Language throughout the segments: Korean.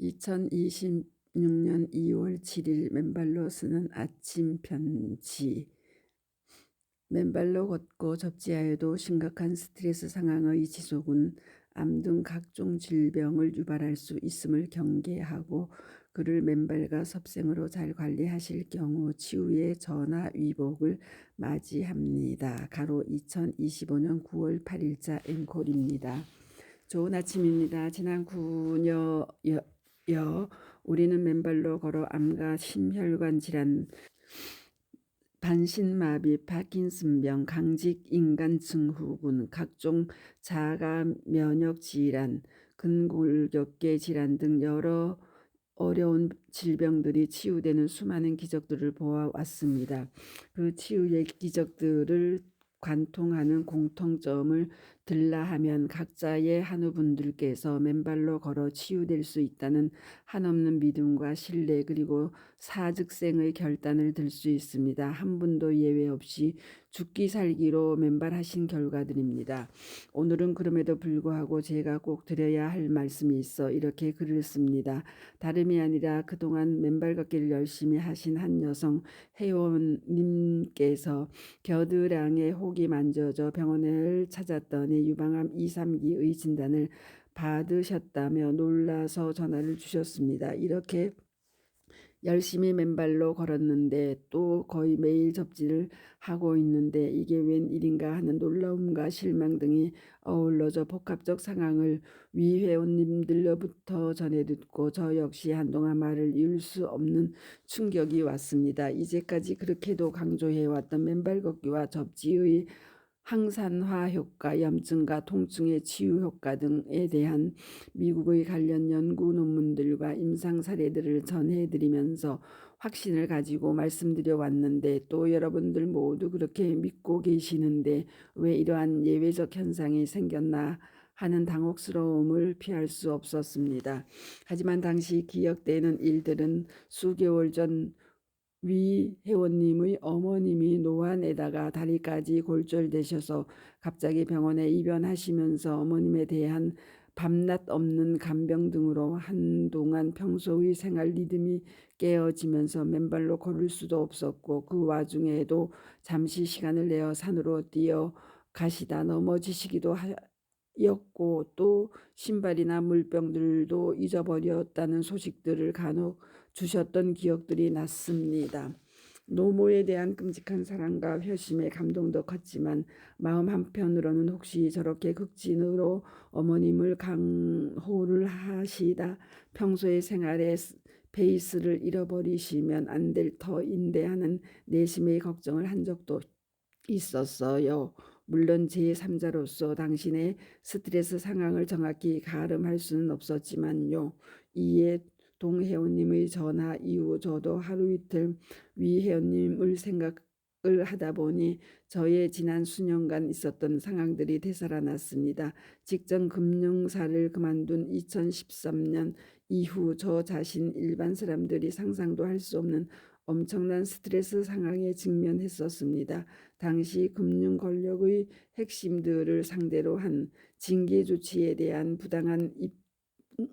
2026년 2월 7일 맨발로 쓰는 아침 편지. 맨발로 걷고 접지하여도 심각한 스트레스 상황의 지속은 암 등 각종 질병을 유발할 수 있음을 경계하고 그를 맨발과 섭생으로 잘 관리하실 경우 치유의 전화 위복을 맞이합니다. 가로 2025년 9월 8일자 앵콜입니다. 좋은 아침입니다. 지난 9년 우리는 맨발로 걸어 암과 심혈관 질환, 반신마비, 파킨슨병, 강직 인간 증후군, 각종 자가 면역 질환, 근골격계 질환 등 여러 어려운 질병들이 치유되는 수많은 기적들을 보아왔습니다. 그 치유의 기적들을 관통하는 공통점을 들라하면 각자의 한우분들께서 맨발로 걸어 치유될 수 있다는 한없는 믿음과 신뢰 그리고 사즉생의 결단을 들 수 있습니다. 한 분도 예외 없이 죽기 살기로 맨발하신 결과들입니다. 오늘은 그럼에도 불구하고 제가 꼭 드려야 할 말씀이 있어 이렇게 글을 씁니다. 다름이 아니라 그동안 맨발 걷기를 열심히 하신 한 여성 회원님께서 겨드랑이에 혹이 만져져 병원을 찾았더니 유방암 2, 3기의 진단을 받으셨다며 놀라서 전화를 주셨습니다. 이렇게 열심히 맨발로 걸었는데 또 거의 매일 접지를 하고 있는데 이게 웬일인가 하는 놀라움과 실망 등이 어우러져 복합적 상황을 위 회원님들로부터 전해 듣고 저 역시 한동안 말을 이을 수 없는 충격이 왔습니다. 이제까지 그렇게도 강조해왔던 맨발 걷기와 접지의 항산화 효과, 염증과 통증의 치유 효과 등에 대한 미국의 관련 연구 논문들과 임상 사례들을 전해드리면서 확신을 가지고 말씀드려 왔는데 또 여러분들 모두 그렇게 믿고 계시는데 왜 이러한 예외적 현상이 생겼나 하는 당혹스러움을 피할 수 없었습니다. 하지만 당시 기억되는 일들은 수개월 전 위 회원님의 어머님이 노안에다가 다리까지 골절되셔서 갑자기 병원에 입원하시면서 어머님에 대한 밤낮 없는 간병 등으로 한동안 평소의 생활 리듬이 깨어지면서 맨발로 걸을 수도 없었고 그 와중에도 잠시 시간을 내어 산으로 뛰어 가시다 넘어지시기도 였고 또 신발이나 물병들도 잊어버렸다는 소식들을 간혹 주셨던 기억들이 났습니다. 노모에 대한 끔찍한 사랑과 회심에 감동도 컸지만 마음 한편으로는 혹시 저렇게 극진으로 어머님을 강호를 하시다 평소의 생활에 베이스를 잃어버리시면 안 될 터인데 하는 내심의 걱정을 한 적도 있었어요. 물론 제3자로서 당신의 스트레스 상황을 정확히 가름할 수는 없었지만요. 이에 동혜원님의 전화 이후 저도 하루 이틀 위혜원님을 생각을 하다 보니 저의 지난 수년간 있었던 상황들이 되살아났습니다. 직전 금융사를 그만둔 2013년 이후 저 자신 일반 사람들이 상상도 할 수 없는 엄청난 스트레스 상황에 직면했었습니다. 당시 금융 권력의 핵심들을 상대로 한 징계 조치에 대한 부당한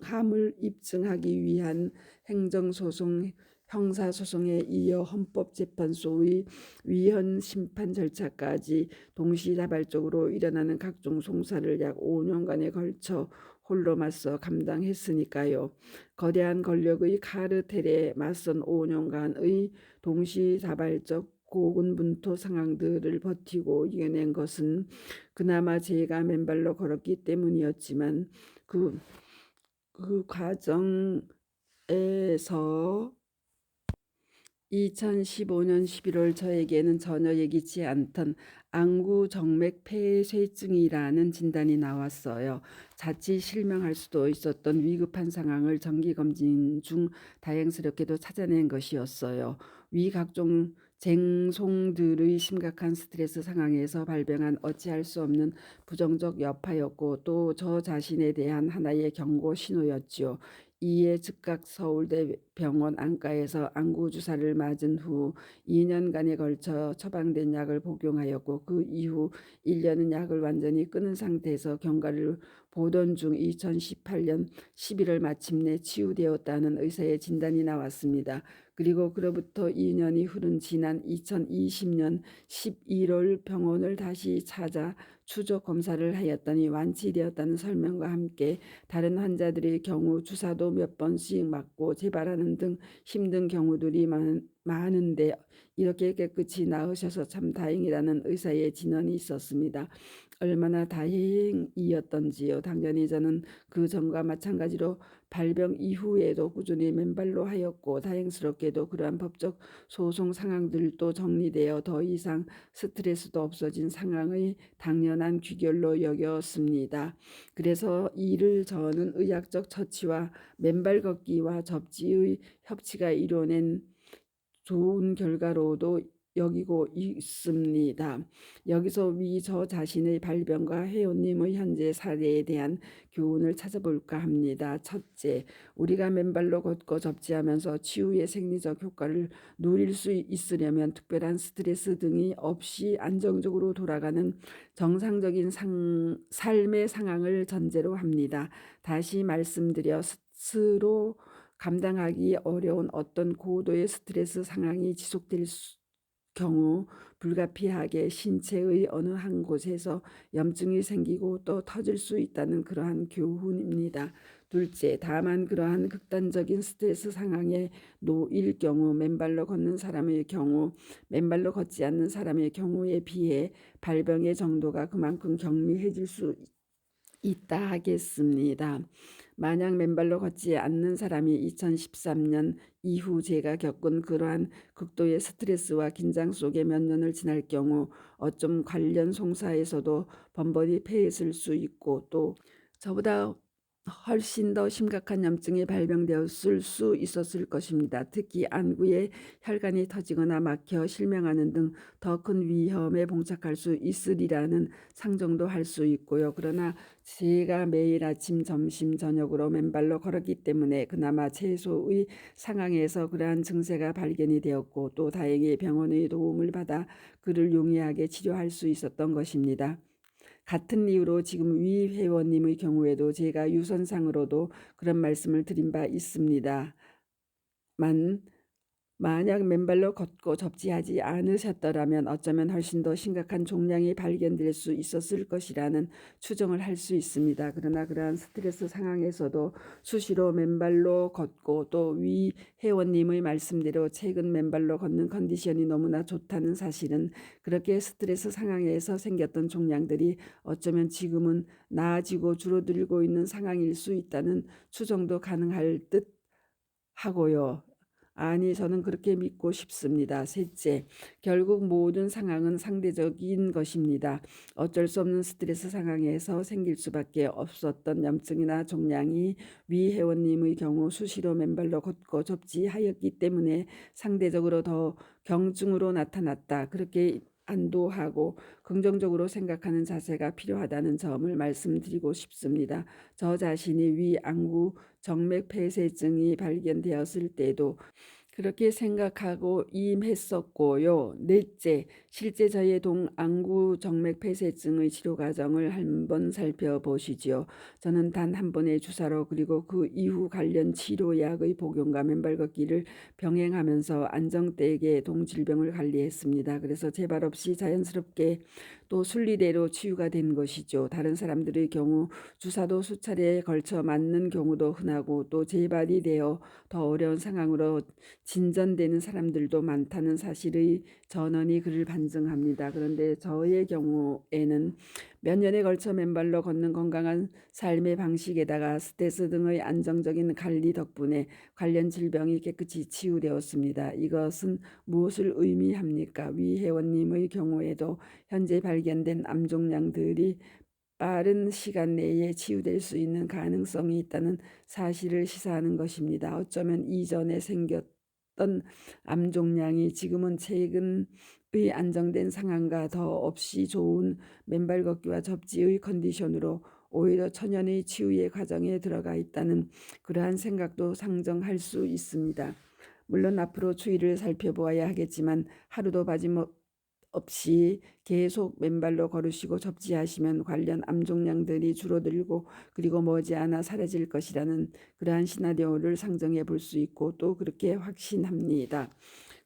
함을 입증하기 위한 행정소송, 형사소송에 이어 헌법재판소의 위헌 심판 절차까지 동시다발적으로 일어나는 각종 송사를 약 5년간에 걸쳐 홀로 맞서 감당했으니까요. 거대한 권력의 카르텔에 맞선 5년간의 동시다발적 고군분투 상황들을 버티고 이겨낸 것은 그나마 제가 맨발로 걸었기 때문이었지만 그 과정에서 2015년 11월 저에게는 전혀 예기치 않던 안구정맥 폐쇄증이라는 진단이 나왔어요. 자칫 실명할 수도 있었던 위급한 상황을 정기검진 중 다행스럽게도 찾아낸 것이었어요. 위 각종 쟁송들의 심각한 스트레스 상황에서 발병한 어찌할 수 없는 부정적 여파였고 또 저 자신에 대한 하나의 경고 신호였지요. 이에 즉각 서울대병원 안과에서 안구 주사를 맞은 후 2년간에 걸쳐 처방된 약을 복용하였고 그 이후 1년은 약을 완전히 끊은 상태에서 경과를 보던 중 2018년 11월 마침내 치유되었다는 의사의 진단이 나왔습니다. 그리고 그로부터 2년이 흐른 지난 2020년 11월 병원을 다시 찾아 추적 검사를 하였더니 완치되었다는 설명과 함께 다른 환자들의 경우 주사도 몇 번씩 맞고 재발하는 등 힘든 경우들이 많은데 이렇게 깨끗이 나으셔서 참 다행이라는 의사의 진언이 있었습니다. 얼마나 다행이었던지요. 당연히 저는 그 전과 마찬가지로 발병 이후에도 꾸준히 맨발로 하였고 다행스럽게도 그러한 법적 소송 상황들도 정리되어 더 이상 스트레스도 없어진 상황의 당연한 귀결로 여겼습니다. 그래서 이를 저는 의학적 처치와 맨발 걷기와 접지의 협치가 이뤄낸 좋은 결과로도 여기고 있습니다. 여기서 위 저 자신의 발병과 회원님의 현재 사례에 대한 교훈을 찾아볼까 합니다. 첫째, 우리가 맨발로 걷고 접지하면서 치유의 생리적 효과를 누릴 수 있으려면 특별한 스트레스 등이 없이 안정적으로 돌아가는 정상적인 삶의 상황을 전제로 합니다. 다시 말씀드려 스스로 감당하기 어려운 어떤 고도의 스트레스 상황이 지속될 경우 불가피하게 신체의 어느 한 곳에서 염증이 생기고 또 터질 수 있다는 그러한 교훈입니다. 둘째, 다만 그러한 극단적인 스트레스 상황에 놓일 경우 맨발로 걷는 사람의 경우 맨발로 걷지 않는 사람의 경우에 비해 발병의 정도가 그만큼 경미해질 수 있다 하겠습니다. 만약 맨발로 걷지 않는 사람이 2013년 이후 제가 겪은 그러한 극도의 스트레스와 긴장 속에 몇 년을 지날 경우 어쩜 관련 송사에서도 번번이 패했을 수 있고 또 저보다 훨씬 더 심각한 염증이 발병되었을 수 있었을 것입니다. 특히 안구에 혈관이 터지거나 막혀 실명하는 등 더 큰 위험에 봉착할 수 있으리라는 상정도 할 수 있고요. 그러나 제가 매일 아침, 점심, 저녁으로 맨발로 걸었기 때문에 그나마 최소의 상황에서 그러한 증세가 발견이 되었고 또 다행히 병원의 도움을 받아 그를 용이하게 치료할 수 있었던 것입니다. 같은 이유로 지금 위 회원님의 경우에도 제가 유선상으로도 그런 말씀을 드린 바 있습니다만 만약 맨발로 걷고 접지하지 않으셨더라면 어쩌면 훨씬 더 심각한 종양이 발견될 수 있었을 것이라는 추정을 할 수 있습니다. 그러나 그러한 스트레스 상황에서도 수시로 맨발로 걷고 또 위 회원님의 말씀대로 최근 맨발로 걷는 컨디션이 너무나 좋다는 사실은 그렇게 스트레스 상황에서 생겼던 종양들이 어쩌면 지금은 나아지고 줄어들고 있는 상황일 수 있다는 추정도 가능할 듯 하고요. 아니, 저는 그렇게 믿고 싶습니다. 셋째, 결국 모든 상황은 상대적인 것입니다. 어쩔 수 없는 스트레스 상황에서 생길 수밖에 없었던 염증이나 종양이 위 회원님의 경우 수시로 맨발로 걷고 접지하였기 때문에 상대적으로 더 경증으로 나타났다. 그렇게 안도하고 긍정적으로 생각하는 자세가 필요하다는 점을 말씀드리고 싶습니다. 저 자신이 위 안구 정맥 폐쇄증이 발견되었을 때도 그렇게 생각하고 임했었고요. 넷째, 실제 저의 동안구 정맥 폐쇄증의 치료 과정을 한번 살펴보시죠. 저는 단 한 번의 주사로 그리고 그 이후 관련 치료약의 복용과 맨발 걷기를 병행하면서 안정되게 동질병을 관리했습니다. 그래서 재발 없이 자연스럽게 또 순리대로 치유가 된 것이죠. 다른 사람들의 경우 주사도 수차례에 걸쳐 맞는 경우도 흔하고 또 재발이 되어 더 어려운 상황으로 진전되는 사람들도 많다는 사실의 전언이 그를 반증합니다. 그런데 저의 경우에는 몇 년에 걸쳐 맨발로 걷는 건강한 삶의 방식에다가 스트레스 등의 안정적인 관리 덕분에 관련 질병이 깨끗이 치유되었습니다. 이것은 무엇을 의미합니까? 위 회원님의 경우에도 현재 발견된 암종양들이 빠른 시간 내에 치유될 수 있는 가능성이 있다는 사실을 시사하는 것입니다. 어쩌면 이전에 생겼던 암종양이 지금은 최근의 안정된 상황과 더 없이 좋은 맨발 걷기와 접지의 컨디션으로 오히려 천연의 치유의 과정에 들어가 있다는 그러한 생각도 상정할 수 있습니다. 물론 앞으로 추이를 살펴보아야 하겠지만 하루도 빠짐없이 계속 맨발로 걸으시고 접지하시면 관련 암종량들이 줄어들고 그리고 머지않아 사라질 것이라는 그러한 시나리오를 상정해 볼 수 있고 또 그렇게 확신합니다.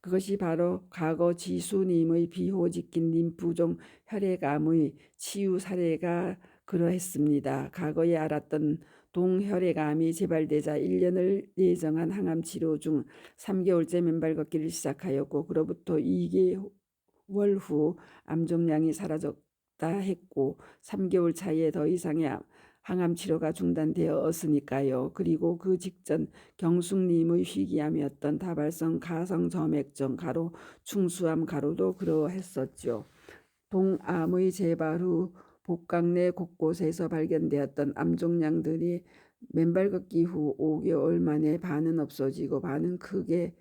그것이 바로 과거 지수님의 비호직긴 림프종 혈액암의 치유 사례가 그러했습니다. 과거에 알았던 동혈액암이 재발되자 1년을 예정한 항암 치료 중 3개월째 맨발 걷기를 시작하였고 그로부터 2개월 후 암종량이 사라졌다 했고 3개월 차이에 더 이상의 항암 치료가 중단되었으니까요. 그리고 그 직전 경숙님의 희귀암이었던 다발성 가성점액증 충수암 가로도 그러했었죠. 동암의 재발 후 복강 내 곳곳에서 발견되었던 암종량들이 맨발 걷기 후 5개월 만에 반은 없어지고 반은 크게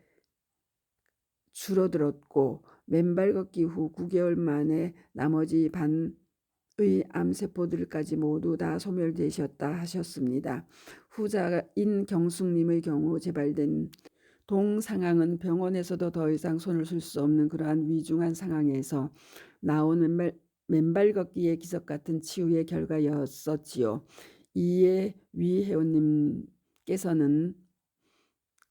줄어들었고 맨발 걷기 후 9개월 만에 나머지 반의 암세포들까지 모두 다 소멸되셨다 하셨습니다. 후자인 경숙님의 경우 재발된 동 상황은 병원에서도 더 이상 손을 쓸 수 없는 그러한 위중한 상황에서 나온 맨발 걷기의 기적 같은 치유의 결과였었지요. 이에 위 회원님께서는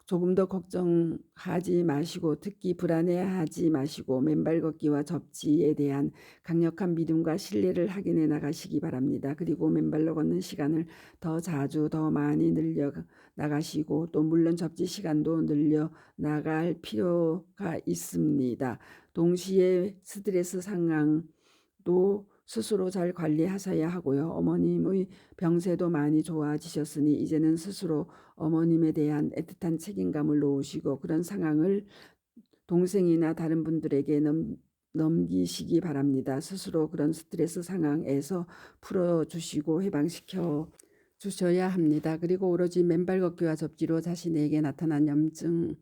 조금 더 걱정하지 마시고 특히 불안해하지 마시고 맨발 걷기와 접지에 대한 강력한 믿음과 신뢰를 확인해 나가시기 바랍니다. 그리고 맨발로 걷는 시간을 더 자주 더 많이 늘려 나가시고 또 물론 접지 시간도 늘려 나갈 필요가 있습니다. 동시에 스트레스 상황도 스스로 잘 관리하셔야 하고요. 어머님의 병세도 많이 좋아지셨으니 이제는 스스로 어머님에 대한 애틋한 책임감을 놓으시고 그런 상황을 동생이나 다른 분들에게 넘기시기 바랍니다. 스스로 그런 스트레스 상황에서 풀어주시고 해방시켜 주셔야 합니다. 그리고 오로지 맨발 걷기와 접지로 자신에게 나타난 염증의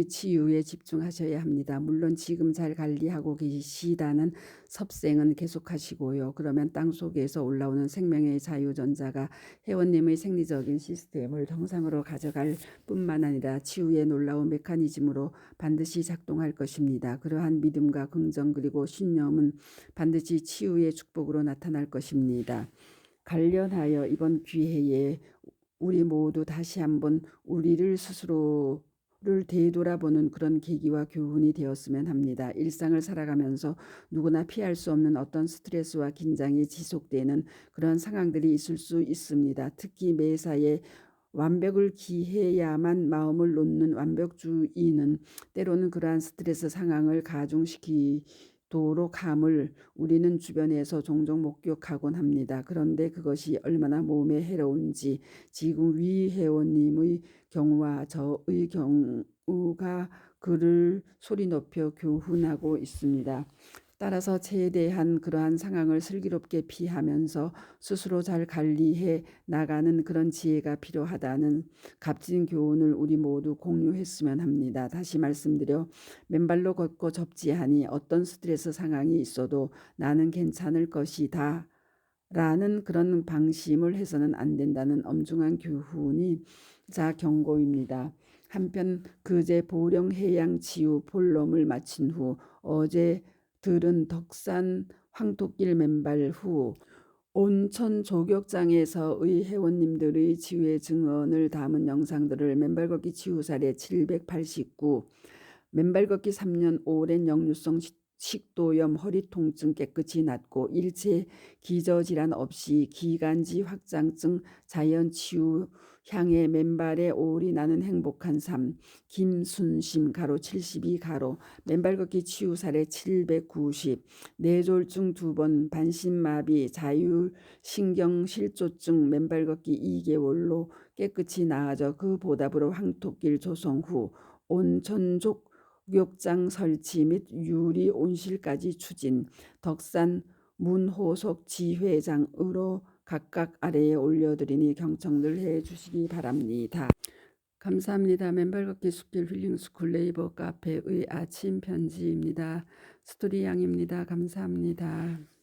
치유에 집중하셔야 합니다. 물론 지금 잘 관리하고 계시다는 섭생은 계속하시고요. 그러면 땅속에서 올라오는 생명의 자유전자가 회원님의 생리적인 시스템을 정상으로 가져갈 뿐만 아니라 치유의 놀라운 메커니즘으로 반드시 작동할 것입니다. 그러한 믿음과 긍정 그리고 신념은 반드시 치유의 축복으로 나타날 것입니다. 관련하여 이번 기회에 우리 모두 다시 한번 우리를 스스로를 되돌아보는 그런 계기와 교훈이 되었으면 합니다. 일상을 살아가면서 누구나 피할 수 없는 어떤 스트레스와 긴장이 지속되는 그런 상황들이 있을 수 있습니다. 특히 매사에 완벽을 기해야만 마음을 놓는 완벽주의는 때로는 그러한 스트레스 상황을 가중시키도록 함을 우리는 주변에서 종종 목격하곤 합니다. 그런데 그것이 얼마나 몸에 해로운지 지금 위 회원님의 경우와 저의 경우가 그를 소리 높여 교훈하고 있습니다. 따라서 최대한 그러한 상황을 슬기롭게 피하면서 스스로 잘 관리해 나가는 그런 지혜가 필요하다는 값진 교훈을 우리 모두 공유했으면 합니다. 다시 말씀드려 맨발로 걷고 접지하니 어떤 스트레스 상황이 있어도 나는 괜찮을 것이다 라는 그런 방심을 해서는 안 된다는 엄중한 교훈이자 경고입니다. 한편 그제 보령 해양 치유 폴럼을 마친 후 어제 들은 덕산 황토길 맨발 후 온천 조격장에서의 회원님들의 치유의 증언을 담은 영상들을 맨발 걷기 치유 사례 789 맨발 걷기 3년 오랜 역류성 식도염 허리 통증 깨끗이 낫고 일체 기저질환 없이 기관지 확장증 자연 치유 향해 맨발에 올인하는 행복한 삶 김순심 가로 72 가로 맨발 걷기 치유 사례 790 뇌졸중 2번 반신마비 자율신경실조증 맨발 걷기 2개월로 깨끗이 나아져 그 보답으로 황토길 조성 후 온천족 목욕장 설치 및 유리 온실까지 추진 덕산 문호석 지회장으로 각각 아래에 올려드리니 경청들 해주시기 바랍니다. 감사합니다. 맨발 걷기 숲길 힐링스쿨 네이버 카페의 아침 편지입니다. 스토리 양입니다. 감사합니다.